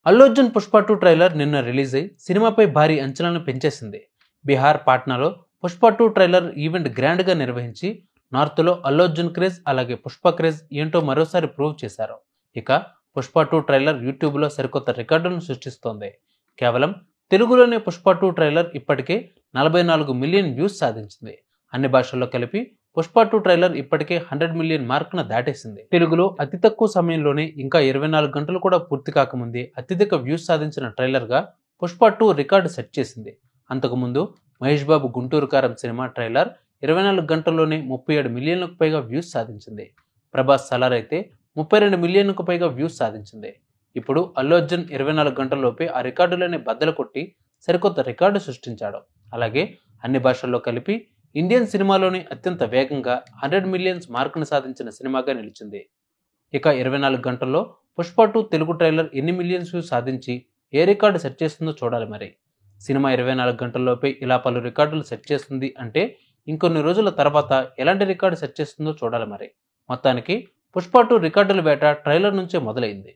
Allu Arjun Pushpa 2 trailer నిన్న release అయి సినిమాపై భారీ అంచనాలను పెంచేసింది. బీహార్ పాట్నాలో పుష్ప 2 ట్రైలర్ ఈవెంట్ గ్రాండ్గా నిర్వహించి నార్త్లో అల్లు అర్జున్ క్రేజ్ అలాగే పుష్ప క్రేజ్ ఏంటో మరోసారి ప్రూవ్ చేశారు. ఇక పుష్ప 2 ట్రైలర్ యూట్యూబ్లో సరికొత్త రికార్డులను సృష్టిస్తోంది. కేవలం తెలుగులోనే పుష్ప 2 ట్రైలర్ ఇప్పటికే 44 మిలియన్ వ్యూస్ సాధించింది. అన్ని భాషల్లో కలిపి పుష్ప 2 ట్రైలర్ ఇప్పటికే 100 మిలియన్ మార్క్ను దాటేసింది. తెలుగులో అతి తక్కువ సమయంలోనే ఇంకా 24 గంటలు కూడా పూర్తి కాకముందే అత్యధిక వ్యూస్ సాధించిన ట్రైలర్గా పుష్ప 2 రికార్డు సెట్ చేసింది. అంతకుముందు మహేష్ బాబు గుంటూరు కారం సినిమా ట్రైలర్ 24 గంటల్లోనే 37 మిలియన్లకు పైగా వ్యూస్ సాధించింది. ప్రభాస్ సలార్ అయితే 32 మిలియన్లకు పైగా వ్యూస్ సాధించింది. ఇప్పుడు అల్లు అర్జున్ 24 గంటల్లోపే ఆ రికార్డులని బద్దలు కొట్టి సరికొత్త రికార్డు సృష్టించాడు. అలాగే అన్ని భాషల్లో కలిపి ఇండియన్ సినిమాలోనే అత్యంత వేగంగా 100 మిలియన్స్ మార్కును సాధించిన సినిమాగా నిలిచింది. ఇక 24 గంటల్లో పుష్ప 2 తెలుగు ట్రైలర్ ఎన్ని మిలియన్స్ వ్యూస్ సాధించి ఏ రికార్డు సెట్ చేస్తుందో చూడాలి మరి. సినిమా 24 గంటల్లోపే ఇలా పలు రికార్డులు సెట్ చేస్తుంది అంటే ఇంకొన్ని రోజుల తర్వాత ఎలాంటి రికార్డు సెట్ చేస్తుందో చూడాలి మరి. మొత్తానికి పుష్ప 2 రికార్డుల వేట ట్రైలర్ నుంచే మొదలైంది.